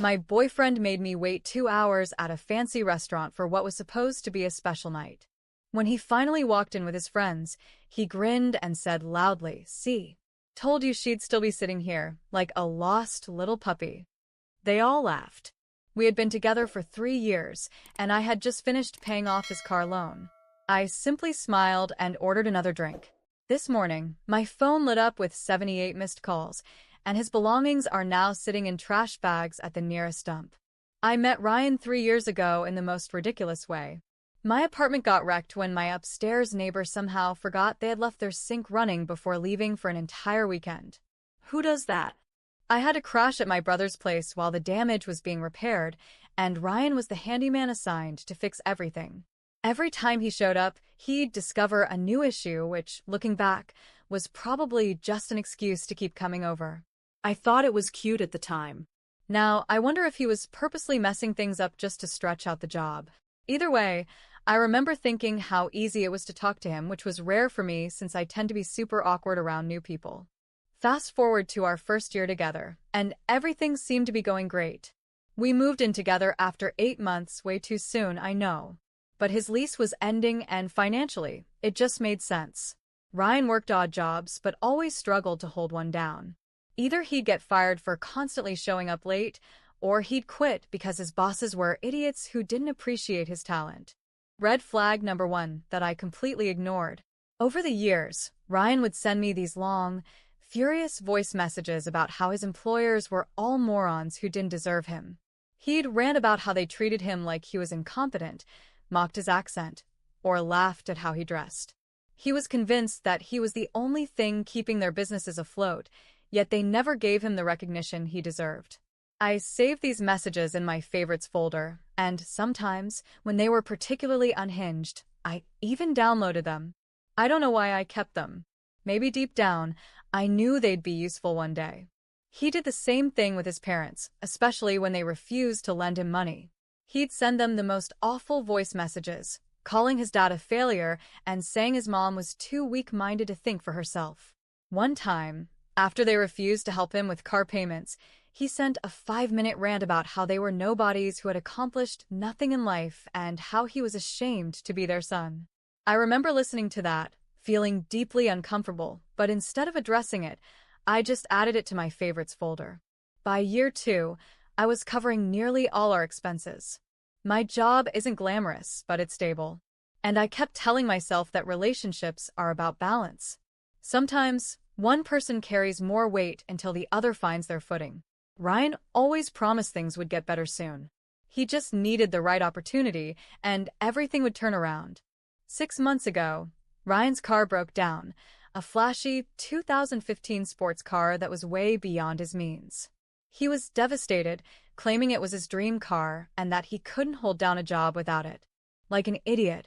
My boyfriend made me wait 2 hours at a fancy restaurant for what was supposed to be a special night. When he finally walked in with his friends, he grinned and said loudly, "See, told you she'd still be sitting here, like a lost little puppy." They all laughed. We had been together for 3 years, and I had just finished paying off his car loan. I simply smiled and ordered another drink. This morning, my phone lit up with 78 missed calls, and his belongings are now sitting in trash bags at the nearest dump. I met Ryan 3 years ago in the most ridiculous way. My apartment got wrecked when my upstairs neighbor somehow forgot they had left their sink running before leaving for an entire weekend. Who does that? I had to crash at my brother's place while the damage was being repaired, and Ryan was the handyman assigned to fix everything. Every time he showed up, he'd discover a new issue, which, looking back, was probably just an excuse to keep coming over. I thought it was cute at the time. Now, I wonder if he was purposely messing things up just to stretch out the job. Either way, I remember thinking how easy it was to talk to him, which was rare for me since I tend to be super awkward around new people. Fast forward to our first year together, and everything seemed to be going great. We moved in together after 8 months, way too soon, I know. But his lease was ending, and financially, it just made sense. Ryan worked odd jobs, but always struggled to hold one down. Either he'd get fired for constantly showing up late, or he'd quit because his bosses were idiots who didn't appreciate his talent. Red flag number one that I completely ignored. Over the years, Ryan would send me these long, furious voice messages about how his employers were all morons who didn't deserve him. He'd rant about how they treated him like he was incompetent, mocked his accent, or laughed at how he dressed. He was convinced that he was the only thing keeping their businesses afloat, yet they never gave him the recognition he deserved. I saved these messages in my favorites folder, and sometimes, when they were particularly unhinged, I even downloaded them. I don't know why I kept them. Maybe deep down, I knew they'd be useful one day. He did the same thing with his parents, especially when they refused to lend him money. He'd send them the most awful voice messages, calling his dad a failure and saying his mom was too weak-minded to think for herself. One time, after they refused to help him with car payments, he sent a 5-minute rant about how they were nobodies who had accomplished nothing in life and how he was ashamed to be their son. I remember listening to that, feeling deeply uncomfortable, but instead of addressing it, I just added it to my favorites folder. By year 2, I was covering nearly all our expenses. My job isn't glamorous, but it's stable. And I kept telling myself that relationships are about balance. Sometimes, one person carries more weight until the other finds their footing. Ryan always promised things would get better soon. He just needed the right opportunity, and everything would turn around. 6 months ago, Ryan's car broke down, a flashy 2015 sports car that was way beyond his means. He was devastated, claiming it was his dream car and that he couldn't hold down a job without it. Like an idiot,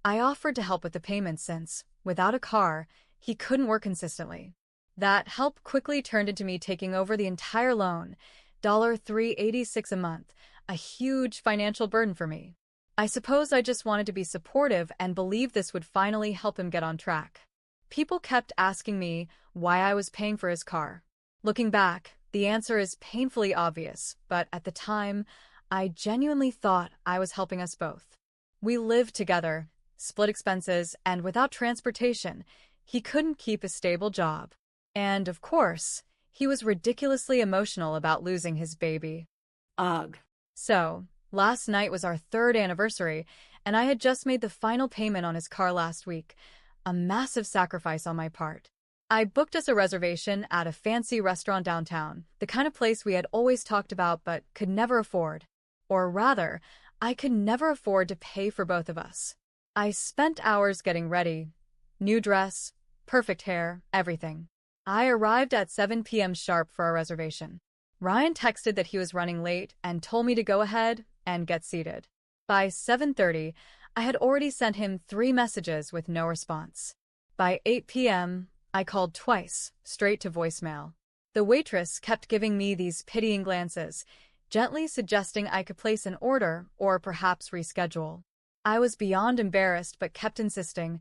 I offered to help with the payments since, without a car, he couldn't work consistently. That help quickly turned into me taking over the entire loan, $386 a month, a huge financial burden for me. I suppose I just wanted to be supportive and believed this would finally help him get on track. People kept asking me why I was paying for his car. Looking back, the answer is painfully obvious, but at the time, I genuinely thought I was helping us both. We lived together, split expenses, and without transportation, he couldn't keep a stable job. And, of course, he was ridiculously emotional about losing his baby. Ugh. So, last night was our 3rd anniversary, and I had just made the final payment on his car last week, a massive sacrifice on my part. I booked us a reservation at a fancy restaurant downtown, the kind of place we had always talked about but could never afford. Or rather, I could never afford to pay for both of us. I spent hours getting ready. New dress, perfect hair, everything. I arrived at 7 p.m. sharp for our reservation. Ryan texted that he was running late and told me to go ahead and get seated. By 7:30, I had already sent him 3 messages with no response. By 8 p.m., I called twice, straight to voicemail. The waitress kept giving me these pitying glances, gently suggesting I could place an order or perhaps reschedule. I was beyond embarrassed but kept insisting,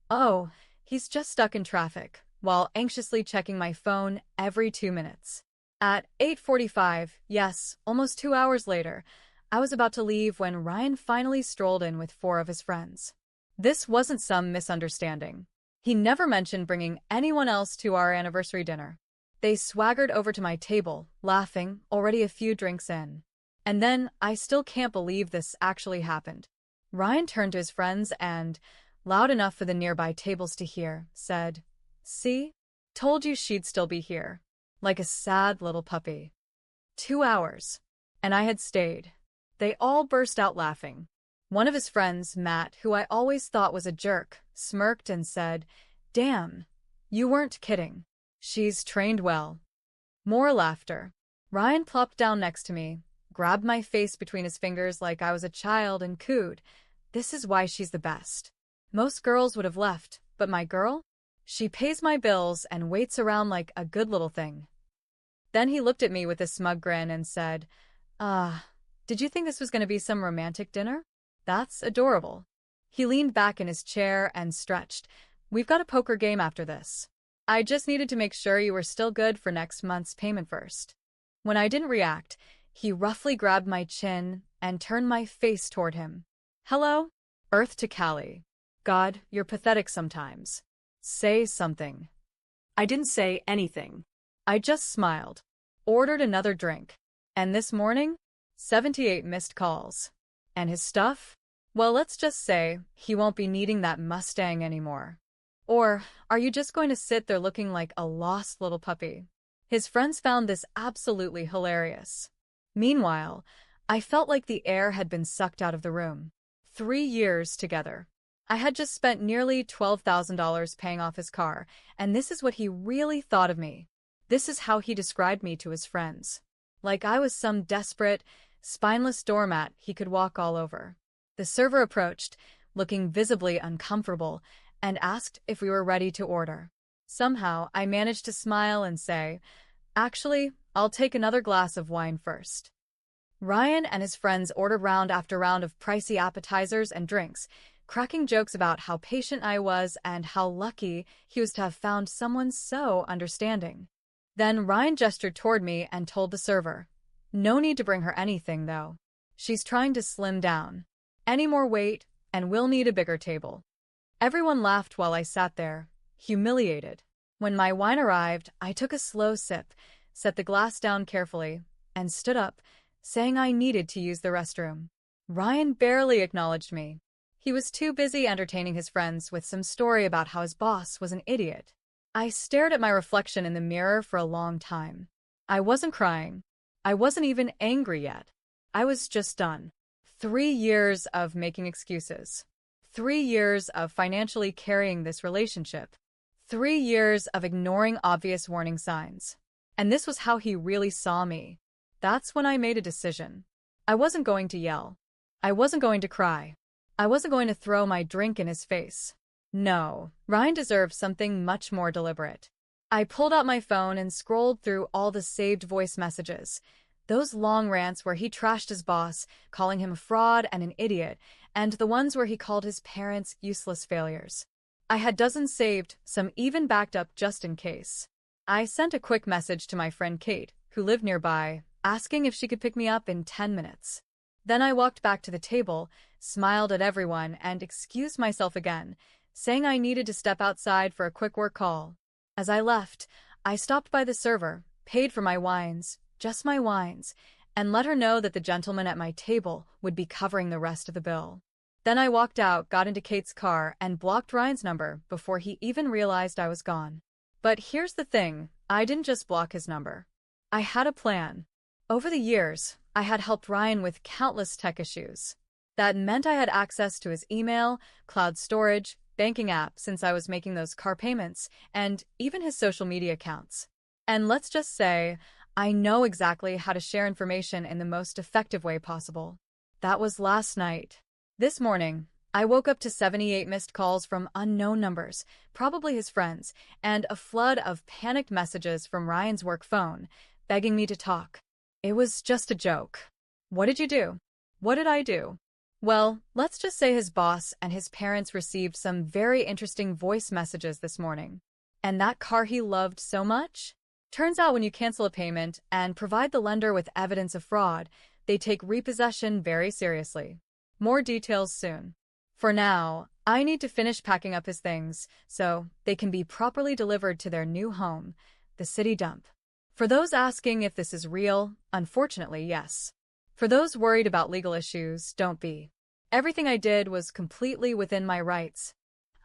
"Oh, he's just stuck in traffic," while anxiously checking my phone every 2 minutes. At 8:45, yes, almost 2 hours later, I was about to leave when Ryan finally strolled in with four of his friends. This wasn't some misunderstanding. He never mentioned bringing anyone else to our anniversary dinner. They swaggered over to my table, laughing, already a few drinks in. And then, I still can't believe this actually happened. Ryan turned to his friends and, loud enough for the nearby tables to hear, said, "See? Told you she'd still be here." Like a sad little puppy. 2 hours. And I had stayed. They all burst out laughing. One of his friends, Matt, who I always thought was a jerk, smirked and said, "Damn, you weren't kidding. She's trained well." More laughter. Ryan plopped down next to me, grabbed my face between his fingers like I was a child and cooed, "This is why she's the best. Most girls would have left, but my girl? She pays my bills and waits around like a good little thing." Then he looked at me with a smug grin and said, did you think this was going to be some romantic dinner? That's adorable." He leaned back in his chair and stretched. "We've got a poker game after this. I just needed to make sure you were still good for next month's payment first." When I didn't react, he roughly grabbed my chin and turned my face toward him. "Hello? Earth to Cali. God, you're pathetic sometimes. Say something." I didn't say anything. I just smiled, ordered another drink. And this morning, 78 missed calls. And his stuff? Well, let's just say he won't be needing that Mustang anymore. Or are you just going to sit there looking like a lost little puppy? His friends found this absolutely hilarious. Meanwhile, I felt like the air had been sucked out of the room. 3 years together. I had just spent nearly $12,000 paying off his car, and this is what he really thought of me. This is how he described me to his friends. Like I was some desperate, spineless doormat he could walk all over. The server approached, looking visibly uncomfortable, and asked if we were ready to order. Somehow, I managed to smile and say, "Actually, I'll take another glass of wine first." Ryan and his friends ordered round after round of pricey appetizers and drinks, cracking jokes about how patient I was and how lucky he was to have found someone so understanding. Then Ryan gestured toward me and told the server, "No need to bring her anything, though. She's trying to slim down. Any more weight, and we'll need a bigger table." Everyone laughed while I sat there, humiliated. When my wine arrived, I took a slow sip, set the glass down carefully, and stood up, saying I needed to use the restroom. Ryan barely acknowledged me. He was too busy entertaining his friends with some story about how his boss was an idiot. I stared at my reflection in the mirror for a long time. I wasn't crying. I wasn't even angry yet. I was just done. 3 years of making excuses. 3 years of financially carrying this relationship. 3 years of ignoring obvious warning signs. And this was how he really saw me. That's when I made a decision. I wasn't going to yell. I wasn't going to cry. I wasn't going to throw my drink in his face. No, Ryan deserved something much more deliberate. I pulled out my phone and scrolled through all the saved voice messages. Those long rants where he trashed his boss, calling him a fraud and an idiot, and the ones where he called his parents useless failures. I had dozens saved, some even backed up just in case. I sent a quick message to my friend Kate, who lived nearby, asking if she could pick me up in 10 minutes. Then I walked back to the table, smiled at everyone, and excused myself again, saying I needed to step outside for a quick work call. As I left, I stopped by the server, paid for my wines, just my wines, and let her know that the gentleman at my table would be covering the rest of the bill. Then I walked out, got into Kate's car, and blocked Ryan's number before he even realized I was gone. But here's the thing, I didn't just block his number. I had a plan. Over the years, I had helped Ryan with countless tech issues. That meant I had access to his email, cloud storage, banking app since I was making those car payments, and even his social media accounts. And let's just say, I know exactly how to share information in the most effective way possible. That was last night. This morning, I woke up to 78 missed calls from unknown numbers, probably his friends, and a flood of panicked messages from Ryan's work phone, begging me to talk. It was just a joke. What did you do? What did I do? Well, let's just say his boss and his parents received some very interesting voice messages this morning. And that car he loved so much? Turns out when you cancel a payment and provide the lender with evidence of fraud, they take repossession very seriously. More details soon. For now, I need to finish packing up his things so they can be properly delivered to their new home, the city dump. For those asking if this is real, unfortunately, yes. For those worried about legal issues, don't be. Everything I did was completely within my rights.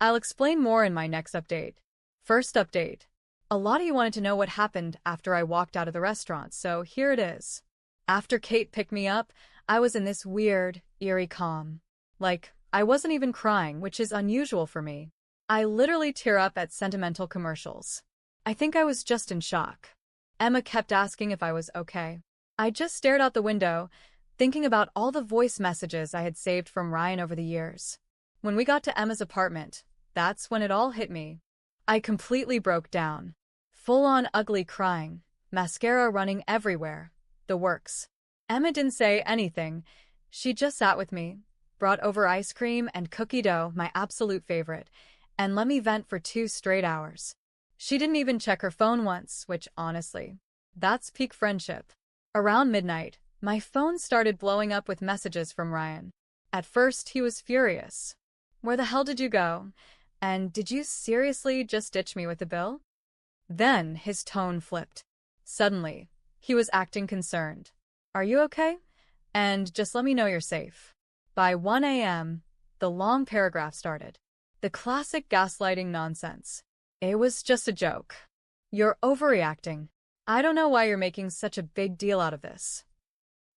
I'll explain more in my next update. First update. A lot of you wanted to know what happened after I walked out of the restaurant, so here it is. After Kate picked me up, I was in this weird, eerie calm. Like, I wasn't even crying, which is unusual for me. I literally tear up at sentimental commercials. I think I was just in shock. Emma kept asking if I was okay. I just stared out the window, thinking about all the voice messages I had saved from Ryan over the years. When we got to Emma's apartment, that's when it all hit me. I completely broke down. Full-on ugly crying, mascara running everywhere, the works. Emma didn't say anything. She just sat with me, brought over ice cream and cookie dough, my absolute favorite, and let me vent for 2 straight hours. She didn't even check her phone once, which, honestly, that's peak friendship. Around midnight, my phone started blowing up with messages from Ryan. At first, he was furious. Where the hell did you go? And did you seriously just ditch me with the bill? Then his tone flipped. Suddenly, he was acting concerned. Are you okay? And just let me know you're safe. By 1 a.m., the long paragraph started. The classic gaslighting nonsense. It was just a joke. You're overreacting. I don't know why you're making such a big deal out of this.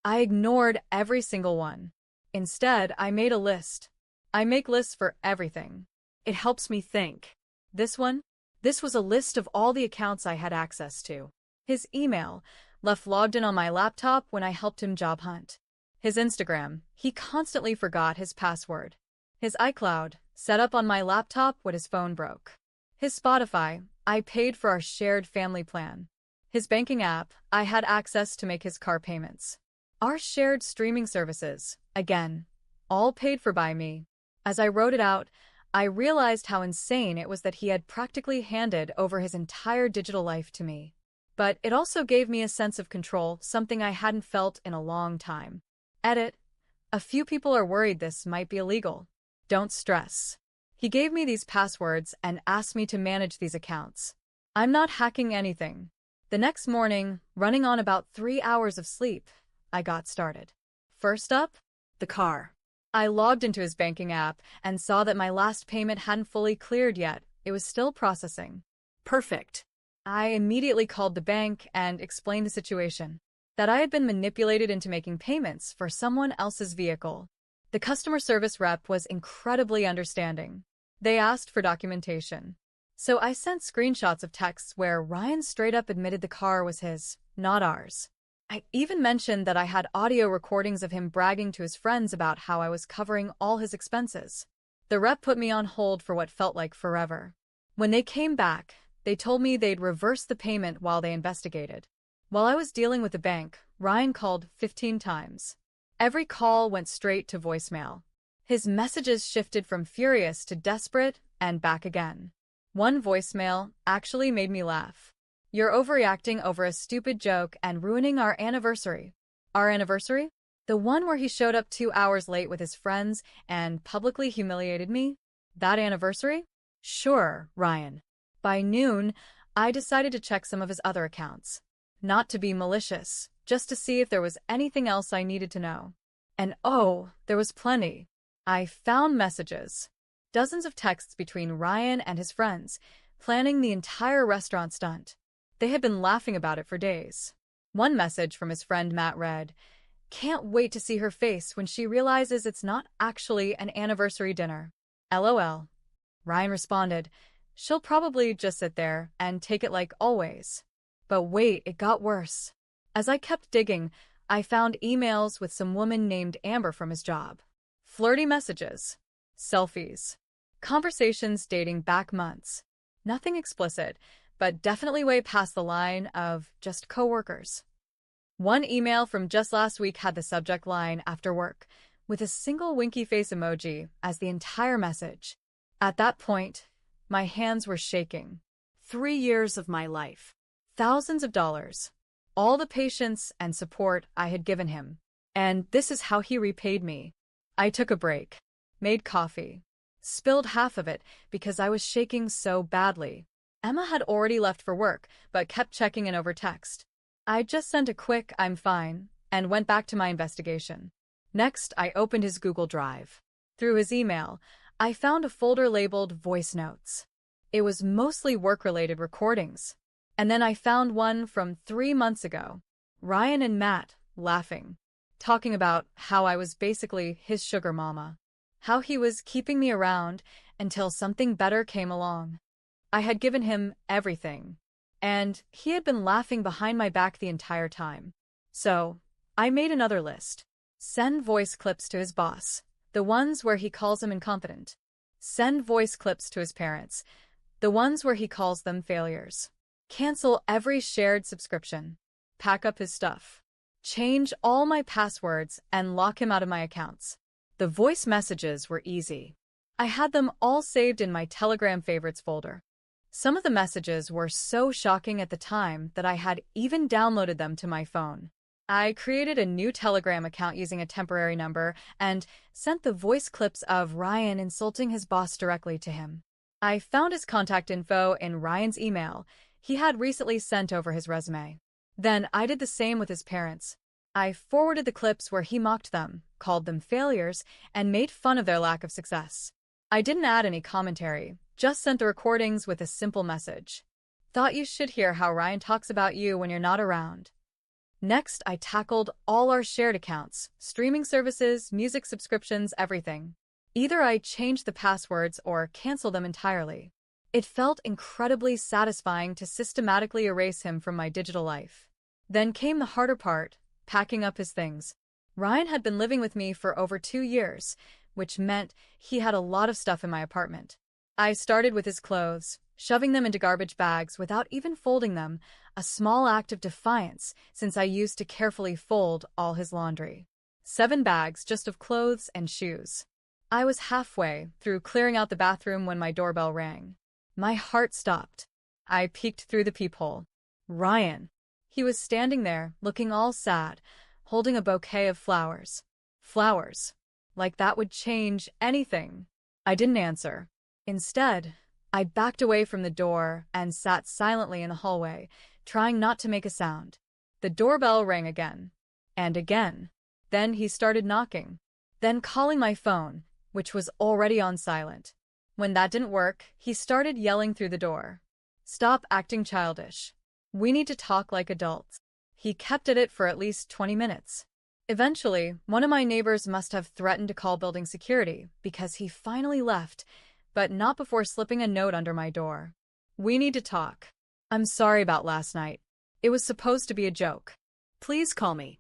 I ignored every single one. Instead, I made a list. I make lists for everything. It helps me think. This one? This was a list of all the accounts I had access to. His email, left logged in on my laptop when I helped him job hunt. His Instagram, he constantly forgot his password. His iCloud, set up on my laptop when his phone broke. His Spotify, I paid for our shared family plan. His banking app, I had access to make his car payments. Our shared streaming services, again, all paid for by me. As I wrote it out, I realized how insane it was that he had practically handed over his entire digital life to me. But it also gave me a sense of control, something I hadn't felt in a long time. Edit. A few people are worried this might be illegal. Don't stress. He gave me these passwords and asked me to manage these accounts. I'm not hacking anything. The next morning, running on about 3 hours of sleep, I got started. First up, the car. I logged into his banking app and saw that my last payment hadn't fully cleared yet. It was still processing. Perfect. I immediately called the bank and explained the situation. That I had been manipulated into making payments for someone else's vehicle. The customer service rep was incredibly understanding. They asked for documentation. So I sent screenshots of texts where Ryan straight up admitted the car was his, not ours. I even mentioned that I had audio recordings of him bragging to his friends about how I was covering all his expenses. The rep put me on hold for what felt like forever. When they came back, they told me they'd reverse the payment while they investigated. While I was dealing with the bank, Ryan called 15 times. Every call went straight to voicemail. His messages shifted from furious to desperate and back again. One voicemail actually made me laugh. You're overreacting over a stupid joke and ruining our anniversary. Our anniversary? The one where he showed up 2 hours late with his friends and publicly humiliated me? That anniversary? Sure, Ryan. By noon, I decided to check some of his other accounts. Not to be malicious, just to see if there was anything else I needed to know. And oh, there was plenty. I found messages. Dozens of texts between Ryan and his friends, planning the entire restaurant stunt. They had been laughing about it for days. One message from his friend Matt read, "Can't wait to see her face when she realizes it's not actually an anniversary dinner. LOL." Ryan responded, "She'll probably just sit there and take it like always." But wait, it got worse. As I kept digging, I found emails with some woman named Amber from his job. Flirty messages. Selfies. Conversations dating back months. Nothing explicit, but definitely way past the line of just coworkers. One email from just last week had the subject line "after work," with a single winky face emoji as the entire message. At that point, my hands were shaking. 3 years of my life. thousands of dollars, all the patience and support I had given him. And this is how he repaid me. I took a break, made coffee, spilled half of it because I was shaking so badly. Emma had already left for work, but kept checking in over text. I just sent a quick "I'm fine" and went back to my investigation. Next, I opened his Google Drive. Through his email, I found a folder labeled Voice Notes. It was mostly work-related recordings. And then I found one from 3 months ago. Ryan and Matt, laughing, talking about how I was basically his sugar mama. How he was keeping me around until something better came along. I had given him everything. And he had been laughing behind my back the entire time. So, I made another list. Send voice clips to his boss, the ones where he calls him incompetent. Send voice clips to his parents, the ones where he calls them failures. Cancel every shared subscription. Pack up his stuff. Change all my passwords and lock him out of my accounts. The voice messages were easy. I had them all saved in my Telegram favorites folder. Some of the messages were so shocking at the time that I had even downloaded them to my phone. I created a new Telegram account using a temporary number and sent the voice clips of Ryan insulting his boss directly to him. I found his contact info in Ryan's email. He had recently sent over his resume. Then I did the same with his parents. I forwarded the clips where he mocked them, called them failures, and made fun of their lack of success. I didn't add any commentary, just sent the recordings with a simple message. Thought you should hear how Ryan talks about you when you're not around. Next, I tackled all our shared accounts, streaming services, music subscriptions, everything. Either I changed the passwords or canceled them entirely. It felt incredibly satisfying to systematically erase him from my digital life. Then came the harder part, packing up his things. Ryan had been living with me for over 2 years, which meant he had a lot of stuff in my apartment. I started with his clothes, shoving them into garbage bags without even folding them, a small act of defiance since I used to carefully fold all his laundry. 7 bags just of clothes and shoes. I was halfway through clearing out the bathroom when my doorbell rang. My heart stopped. I peeked through the peephole. Ryan. He was standing there, looking all sad, holding a bouquet of flowers. Flowers. Like that would change anything. I didn't answer. Instead, I backed away from the door and sat silently in the hallway, trying not to make a sound. The doorbell rang again. And again. Then he started knocking. Then calling my phone, which was already on silent. When that didn't work, he started yelling through the door. Stop acting childish. We need to talk like adults. He kept at it for at least 20 minutes. Eventually, one of my neighbors must have threatened to call building security because he finally left, but not before slipping a note under my door. We need to talk. I'm sorry about last night. It was supposed to be a joke. Please call me.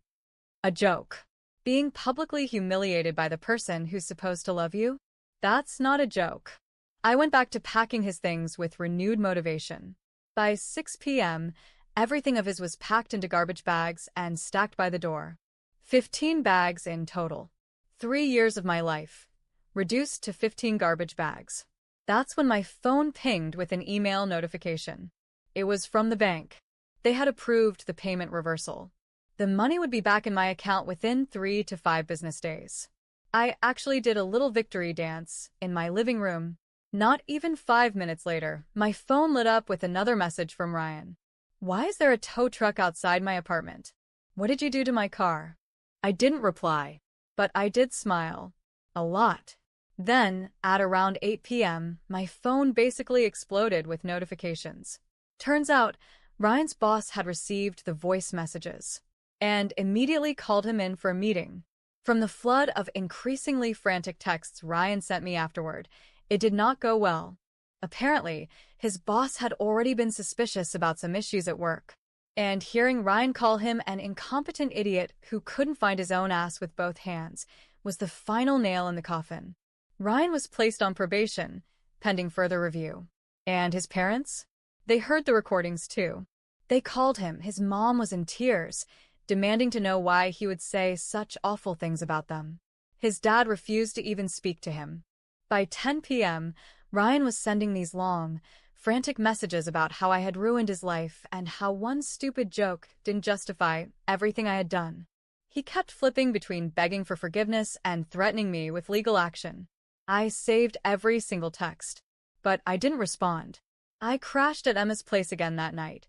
A joke. Being publicly humiliated by the person who's supposed to love you? That's not a joke. I went back to packing his things with renewed motivation. By 6 p.m., everything of his was packed into garbage bags and stacked by the door. 15 bags in total. 3 years of my life, reduced to 15 garbage bags. That's when my phone pinged with an email notification. It was from the bank. They had approved the payment reversal. The money would be back in my account within 3 to 5 business days. I actually did a little victory dance in my living room. Not even 5 minutes later, my phone lit up with another message from Ryan. Why is there a tow truck outside my apartment? What did you do to my car? I didn't reply, but I did smile. A lot. Then, at around 8 p.m., my phone basically exploded with notifications. Turns out, Ryan's boss had received the voice messages and immediately called him in for a meeting. From the flood of increasingly frantic texts Ryan sent me afterward, it did not go well. Apparently, his boss had already been suspicious about some issues at work. And hearing Ryan call him an incompetent idiot who couldn't find his own ass with both hands was the final nail in the coffin. Ryan was placed on probation, pending further review. And his parents? They heard the recordings too. They called him. His mom was in tears, demanding to know why he would say such awful things about them. His dad refused to even speak to him. By 10 p.m., Ryan was sending these long, frantic messages about how I had ruined his life and how one stupid joke didn't justify everything I had done. He kept flipping between begging for forgiveness and threatening me with legal action. I saved every single text, but I didn't respond. I crashed at Emma's place again that night,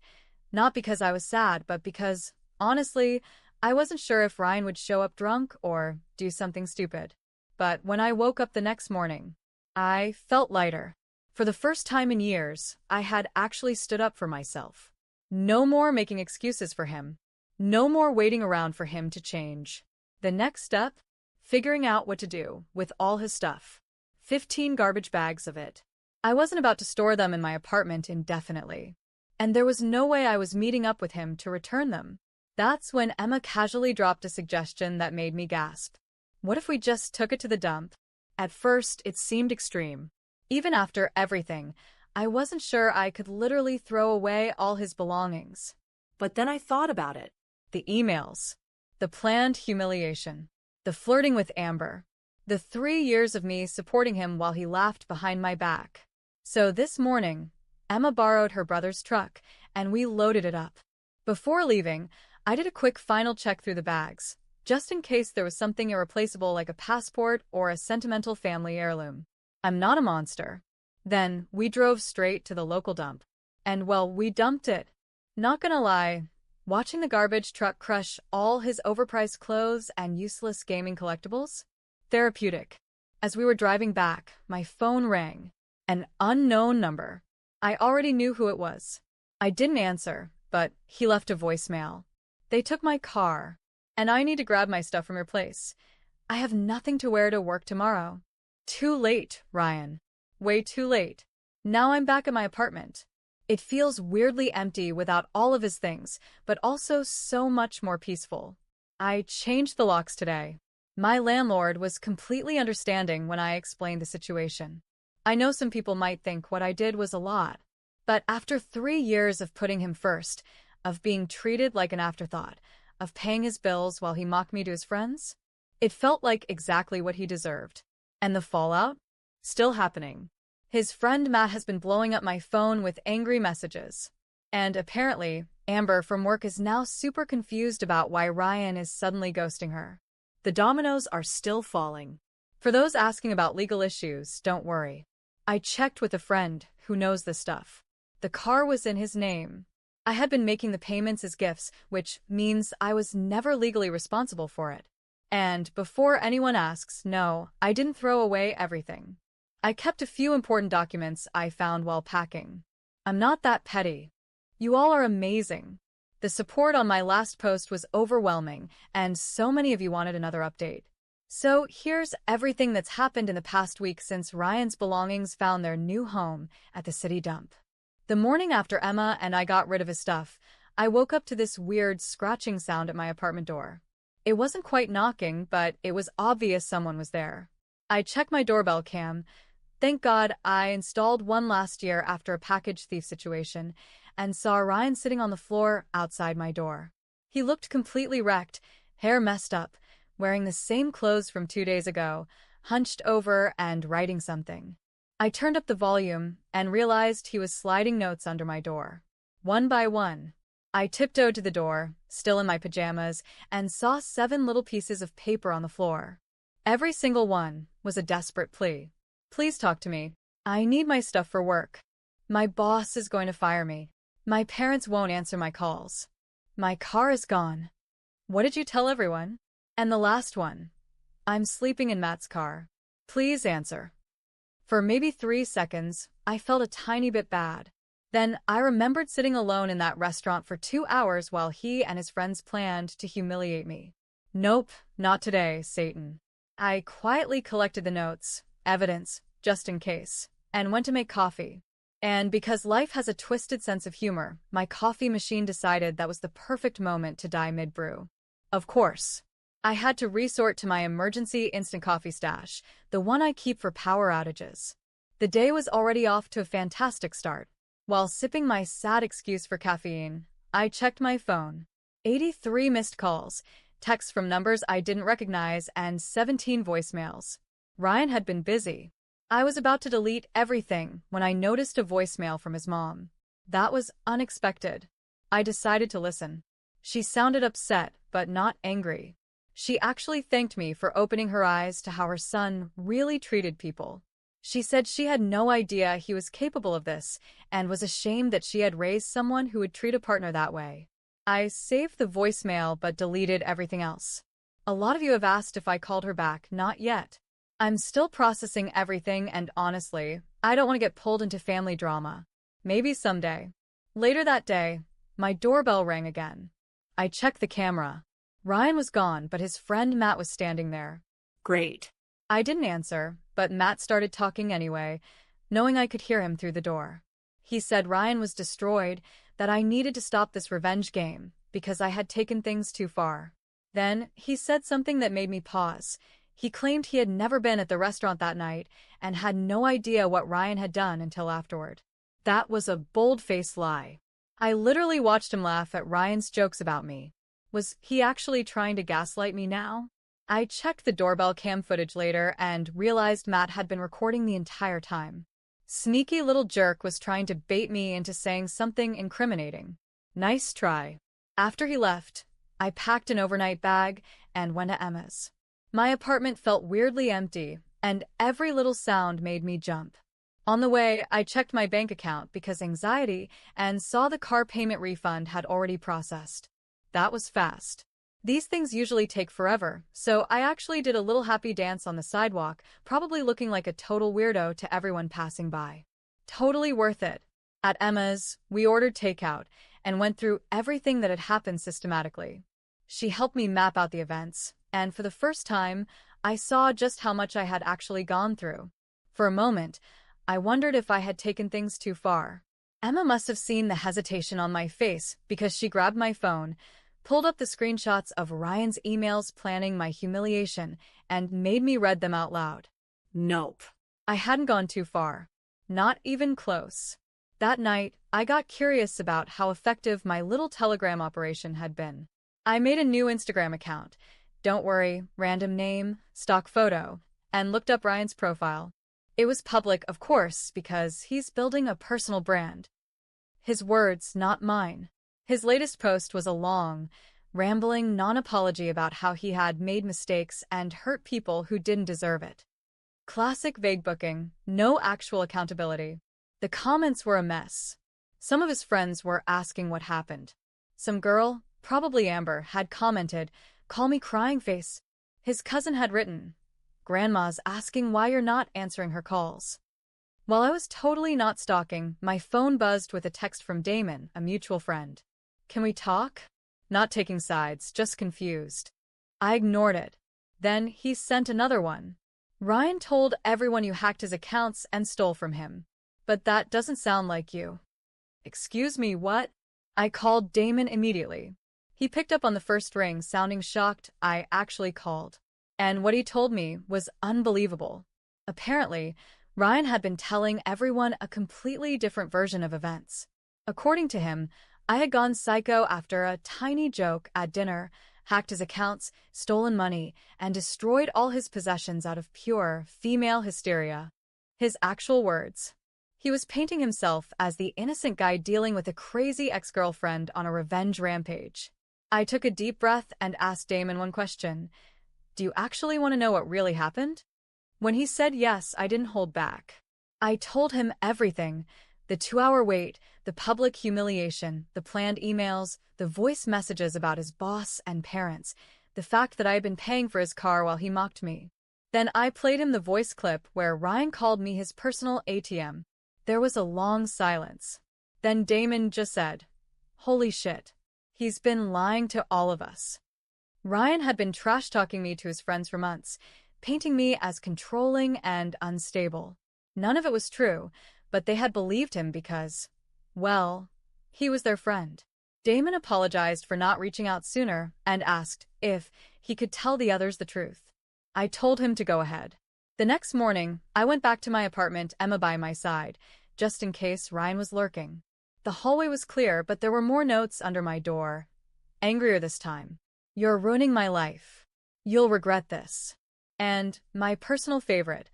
not because I was sad, but because, honestly, I wasn't sure if Ryan would show up drunk or do something stupid. But when I woke up the next morning, I felt lighter. For the first time in years, I had actually stood up for myself. No more making excuses for him. No more waiting around for him to change. The next step? Figuring out what to do with all his stuff. 15 garbage bags of it. I wasn't about to store them in my apartment indefinitely. And there was no way I was meeting up with him to return them. That's when Emma casually dropped a suggestion that made me gasp. What if we just took it to the dump? At first, it seemed extreme. Even after everything, I wasn't sure I could literally throw away all his belongings. But then I thought about it. The emails. The planned humiliation. The flirting with Amber. The 3 years of me supporting him while he laughed behind my back. So this morning, Emma borrowed her brother's truck, and we loaded it up. Before leaving, I did a quick final check through the bags, just in case there was something irreplaceable like a passport or a sentimental family heirloom. I'm not a monster. Then we drove straight to the local dump. And well, we dumped it. Not gonna lie, watching the garbage truck crush all his overpriced clothes and useless gaming collectibles? Therapeutic. As we were driving back, my phone rang. An unknown number. I already knew who it was. I didn't answer, but he left a voicemail. They took my car, and I need to grab my stuff from your place. I have nothing to wear to work tomorrow. Too late, Ryan. Way too late. Now I'm back at my apartment. It feels weirdly empty without all of his things, but also so much more peaceful. I changed the locks today. My landlord was completely understanding when I explained the situation. I know some people might think what I did was a lot, but after 3 years of putting him first, of being treated like an afterthought, of paying his bills while he mocked me to his friends, it felt like exactly what he deserved. And the fallout? Still happening. His friend Matt has been blowing up my phone with angry messages. And apparently, Amber from work is now super confused about why Ryan is suddenly ghosting her. The dominoes are still falling. For those asking about legal issues, don't worry. I checked with a friend who knows this stuff. The car was in his name. I had been making the payments as gifts, which means I was never legally responsible for it. And before anyone asks, no, I didn't throw away everything. I kept a few important documents I found while packing. I'm not that petty. You all are amazing. The support on my last post was overwhelming, and so many of you wanted another update. So here's everything that's happened in the past week since Ryan's belongings found their new home at the city dump. The morning after Emma and I got rid of his stuff, I woke up to this weird scratching sound at my apartment door. It wasn't quite knocking, but it was obvious someone was there. I checked my doorbell cam. Thank God I installed one last year after a package thief situation, and saw Ryan sitting on the floor outside my door. He looked completely wrecked, hair messed up, wearing the same clothes from 2 days ago, hunched over and writing something. I turned up the volume and realized he was sliding notes under my door. One by one, I tiptoed to the door, still in my pajamas, and saw 7 little pieces of paper on the floor. Every single one was a desperate plea. Please talk to me. I need my stuff for work. My boss is going to fire me. My parents won't answer my calls. My car is gone. What did you tell everyone? And the last one. I'm sleeping in Matt's car. Please answer. For maybe 3 seconds, I felt a tiny bit bad. Then I remembered sitting alone in that restaurant for 2 hours while he and his friends planned to humiliate me. Nope, not today, Satan. I quietly collected the notes, evidence, just in case, and went to make coffee. And because life has a twisted sense of humor, my coffee machine decided that was the perfect moment to die mid-brew. Of course, I had to resort to my emergency instant coffee stash, the one I keep for power outages. The day was already off to a fantastic start. While sipping my sad excuse for caffeine, I checked my phone. 83 missed calls, texts from numbers I didn't recognize, and 17 voicemails. Ryan had been busy. I was about to delete everything when I noticed a voicemail from his mom. That was unexpected. I decided to listen. She sounded upset, but not angry. She actually thanked me for opening her eyes to how her son really treated people. She said she had no idea he was capable of this and was ashamed that she had raised someone who would treat a partner that way. I saved the voicemail but deleted everything else. A lot of you have asked if I called her back. Not yet. I'm still processing everything, and honestly, I don't want to get pulled into family drama. Maybe someday. Later that day, my doorbell rang again. I checked the camera. Ryan was gone, but his friend Matt was standing there. Great. I didn't answer, but Matt started talking anyway, knowing I could hear him through the door. He said Ryan was destroyed, that I needed to stop this revenge game, because I had taken things too far. Then, he said something that made me pause. He claimed he had never been at the restaurant that night and had no idea what Ryan had done until afterward. That was a bold-faced lie. I literally watched him laugh at Ryan's jokes about me. Was he actually trying to gaslight me now? I checked the doorbell cam footage later and realized Matt had been recording the entire time. Sneaky little jerk was trying to bait me into saying something incriminating. Nice try. After he left, I packed an overnight bag and went to Emma's. My apartment felt weirdly empty, and every little sound made me jump. On the way, I checked my bank account because anxiety and saw the car payment refund had already processed. That was fast. These things usually take forever, so I actually did a little happy dance on the sidewalk, probably looking like a total weirdo to everyone passing by. Totally worth it. At Emma's, we ordered takeout and went through everything that had happened systematically. She helped me map out the events, and for the first time, I saw just how much I had actually gone through. For a moment, I wondered if I had taken things too far. Emma must have seen the hesitation on my face because she grabbed my phone, pulled up the screenshots of Ryan's emails planning my humiliation, and made me read them out loud. Nope. I hadn't gone too far. Not even close. That night, I got curious about how effective my little Telegram operation had been. I made a new Instagram account. Don't worry, random name, stock photo, and looked up Ryan's profile. It was public, of course, because he's building a personal brand. His words, not mine. His latest post was a long, rambling non-apology about how he had made mistakes and hurt people who didn't deserve it. Classic vague booking, no actual accountability. The comments were a mess. Some of his friends were asking what happened. Some girl, probably Amber, had commented, "Call me crying face." His cousin had written, "Grandma's asking why you're not answering her calls." While I was totally not stalking, my phone buzzed with a text from Damon, a mutual friend. "Can we talk?" Not taking sides, just confused. I ignored it. Then he sent another one. "Ryan told everyone you hacked his accounts and stole from him. But that doesn't sound like you." Excuse me, what? I called Damon immediately. He picked up on the first ring, sounding shocked I actually called. And what he told me was unbelievable. Apparently, Ryan had been telling everyone a completely different version of events. According to him, I had gone psycho after a tiny joke at dinner, hacked his accounts, stolen money, and destroyed all his possessions out of pure female hysteria. His actual words. He was painting himself as the innocent guy dealing with a crazy ex-girlfriend on a revenge rampage. I took a deep breath and asked Damon one question. "Do you actually want to know what really happened?" When he said yes, I didn't hold back. I told him everything. The 2-hour wait, the public humiliation, the planned emails, the voice messages about his boss and parents, the fact that I had been paying for his car while he mocked me. Then I played him the voice clip where Ryan called me his personal ATM. There was a long silence. Then Damon just said, "Holy shit. He's been lying to all of us." Ryan had been trash-talking me to his friends for months, painting me as controlling and unstable. None of it was true, but they had believed him because, well, he was their friend. Damon apologized for not reaching out sooner and asked if he could tell the others the truth. I told him to go ahead. The next morning, I went back to my apartment, Emma by my side, just in case Ryan was lurking. The hallway was clear, but there were more notes under my door. Angrier this time. "You're ruining my life. You'll regret this." And, my personal favorite,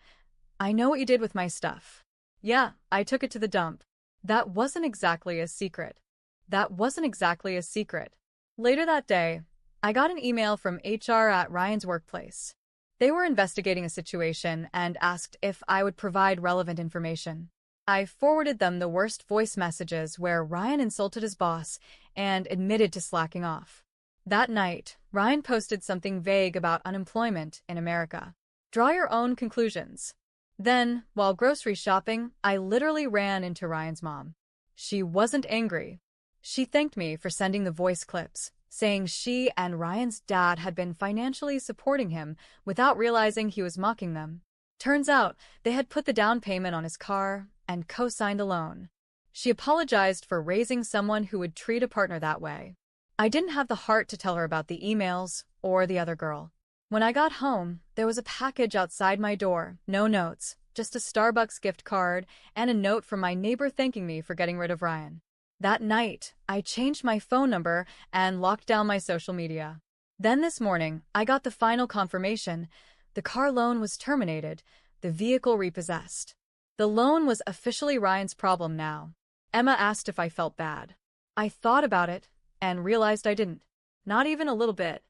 I know what you did with my stuff. Yeah, I took it to the dump. That wasn't exactly a secret. That wasn't exactly a secret. Later that day, I got an email from HR at Ryan's workplace. They were investigating a situation and asked if I would provide relevant information. I forwarded them the worst voice messages where Ryan insulted his boss and admitted to slacking off. That night, Ryan posted something vague about unemployment in America. Draw your own conclusions. Then, while grocery shopping, I literally ran into Ryan's mom. She wasn't angry. She thanked me for sending the voice clips, saying she and Ryan's dad had been financially supporting him without realizing he was mocking them. Turns out, they had put the down payment on his car and co-signed a loan. She apologized for raising someone who would treat a partner that way. I didn't have the heart to tell her about the emails or the other girl. When I got home, there was a package outside my door, no notes, just a Starbucks gift card and a note from my neighbor thanking me for getting rid of Ryan. That night, I changed my phone number and locked down my social media. Then this morning, I got the final confirmation. The car loan was terminated, the vehicle repossessed. The loan was officially Ryan's problem now. Emma asked if I felt bad. I thought about it and realized I didn't. Not even a little bit.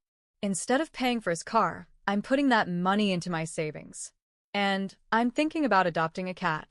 Instead of paying for his car, I'm putting that money into my savings. And I'm thinking about adopting a cat.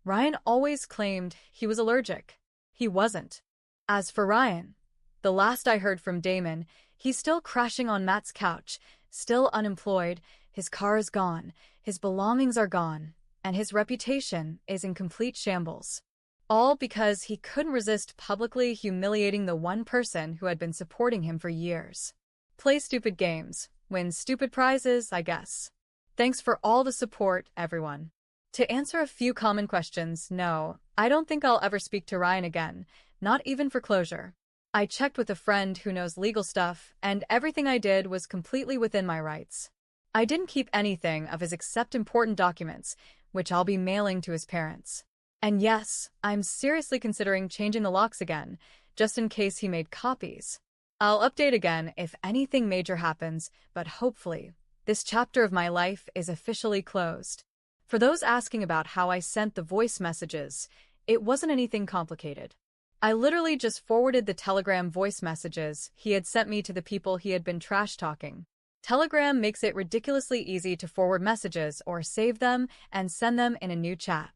Ryan always claimed he was allergic. He wasn't. As for Ryan, the last I heard from Damon, he's still crashing on Matt's couch, still unemployed, his car is gone, his belongings are gone, and his reputation is in complete shambles. All because he couldn't resist publicly humiliating the one person who had been supporting him for years. Play stupid games, win stupid prizes, I guess. Thanks for all the support, everyone. To answer a few common questions, no, I don't think I'll ever speak to Ryan again, not even for closure. I checked with a friend who knows legal stuff, and everything I did was completely within my rights. I didn't keep anything of his except important documents, which I'll be mailing to his parents. And yes, I'm seriously considering changing the locks again, just in case he made copies. I'll update again if anything major happens, but hopefully, this chapter of my life is officially closed. For those asking about how I sent the voice messages, it wasn't anything complicated. I literally just forwarded the Telegram voice messages he had sent me to the people he had been trash-talking. Telegram makes it ridiculously easy to forward messages or save them and send them in a new chat.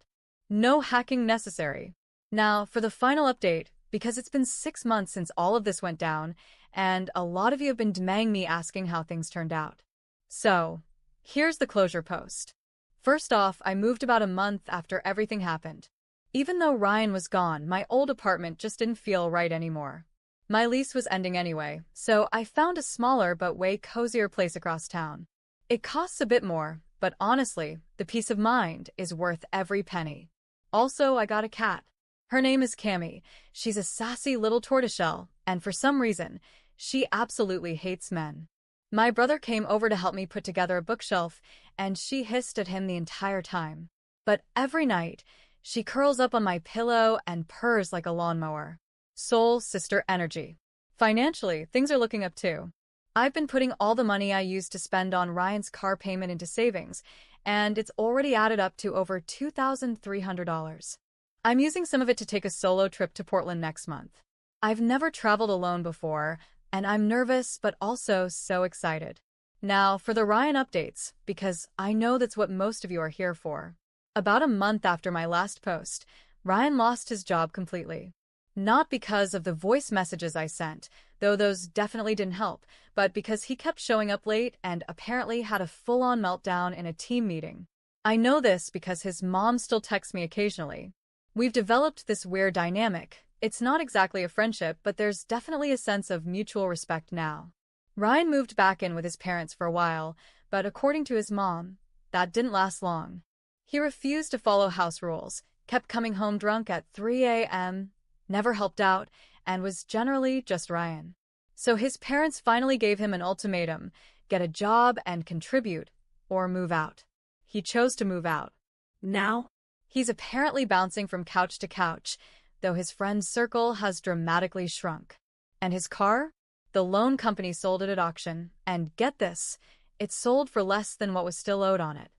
No hacking necessary. Now, for the final update, because it's been 6 months since all of this went down, and a lot of you have been DMing me asking how things turned out. So, here's the closure post. First off, I moved about a month after everything happened. Even though Ryan was gone, my old apartment just didn't feel right anymore. My lease was ending anyway, so I found a smaller but way cozier place across town. It costs a bit more, but honestly, the peace of mind is worth every penny. Also, I got a cat. Her name is Cammy. She's a sassy little tortoiseshell, and for some reason, she absolutely hates men. My brother came over to help me put together a bookshelf, and she hissed at him the entire time. But every night, she curls up on my pillow and purrs like a lawnmower. Soul sister energy. Financially, things are looking up too. I've been putting all the money I used to spend on Ryan's car payment into savings, and it's already added up to over $2,300. I'm using some of it to take a solo trip to Portland next month. I've never traveled alone before, and I'm nervous but also so excited. Now for the Ryan updates, because I know that's what most of you are here for. About a month after my last post, Ryan lost his job completely. Not because of the voice messages I sent, though those definitely didn't help, but because he kept showing up late and apparently had a full-on meltdown in a team meeting. I know this because his mom still texts me occasionally. We've developed this weird dynamic. It's not exactly a friendship, but there's definitely a sense of mutual respect now. Ryan moved back in with his parents for a while, but according to his mom, that didn't last long. He refused to follow house rules, kept coming home drunk at 3 a.m., never helped out, and was generally just Ryan. So his parents finally gave him an ultimatum: get a job and contribute, or move out. He chose to move out. Now, he's apparently bouncing from couch to couch, though his friend circle has dramatically shrunk. And his car? The loan company sold it at auction, and get this, it sold for less than what was still owed on it.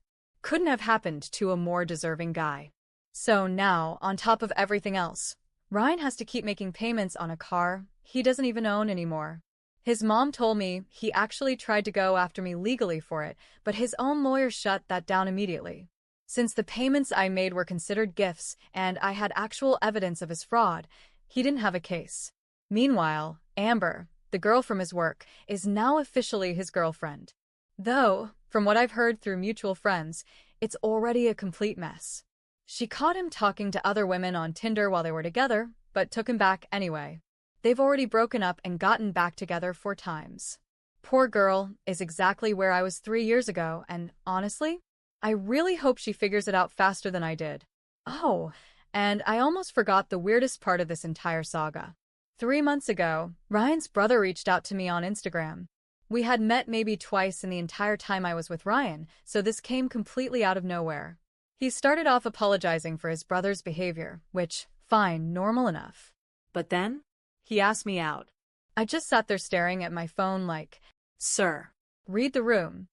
Couldn't have happened to a more deserving guy. So now, on top of everything else, Ryan has to keep making payments on a car he doesn't even own anymore. His mom told me he actually tried to go after me legally for it, but his own lawyer shut that down immediately. Since the payments I made were considered gifts and I had actual evidence of his fraud, he didn't have a case. Meanwhile, Amber, the girl from his work, is now officially his girlfriend. Though, from what I've heard through mutual friends, it's already a complete mess. She caught him talking to other women on Tinder while they were together, but took him back anyway. They've already broken up and gotten back together 4 times. Poor girl is exactly where I was 3 years ago, and honestly, I really hope she figures it out faster than I did. Oh, and I almost forgot the weirdest part of this entire saga. 3 months ago, Ryan's brother reached out to me on Instagram. We had met maybe twice in the entire time I was with Ryan, so this came completely out of nowhere. He started off apologizing for his brother's behavior, which, fine, normal enough. But then, he asked me out. I just sat there staring at my phone like, "Sir, read the room."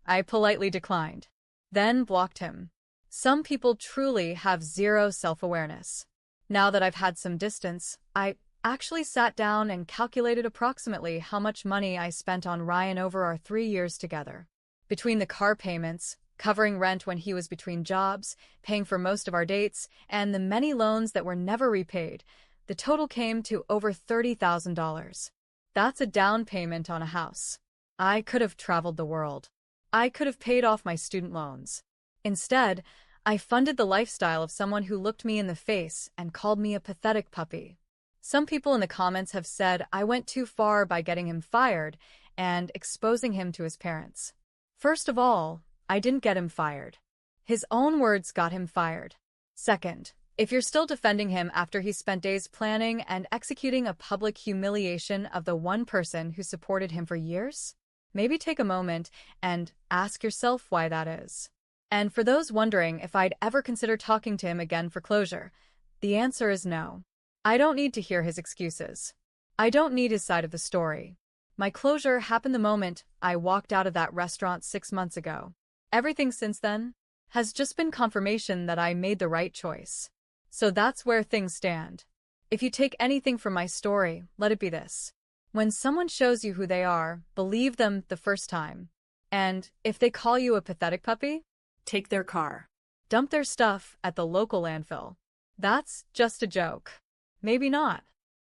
I politely declined, then blocked him. Some people truly have zero self-awareness. Now that I've had some distance, I actually sat down and calculated approximately how much money I spent on Ryan over our 3 years together. Between the car payments, covering rent when he was between jobs, paying for most of our dates, and the many loans that were never repaid, the total came to over $30,000. That's a down payment on a house. I could have traveled the world. I could have paid off my student loans. Instead, I funded the lifestyle of someone who looked me in the face and called me a pathetic puppy. Some people in the comments have said I went too far by getting him fired and exposing him to his parents. First of all, I didn't get him fired. His own words got him fired. Second, if you're still defending him after he spent days planning and executing a public humiliation of the one person who supported him for years, maybe take a moment and ask yourself why that is. And for those wondering if I'd ever consider talking to him again for closure, the answer is no. I don't need to hear his excuses. I don't need his side of the story. My closure happened the moment I walked out of that restaurant 6 months ago. Everything since then has just been confirmation that I made the right choice. So that's where things stand. If you take anything from my story, let it be this. When someone shows you who they are, believe them the first time. And if they call you a pathetic puppy, take their car. Dump their stuff at the local landfill. That's just a joke. Maybe not.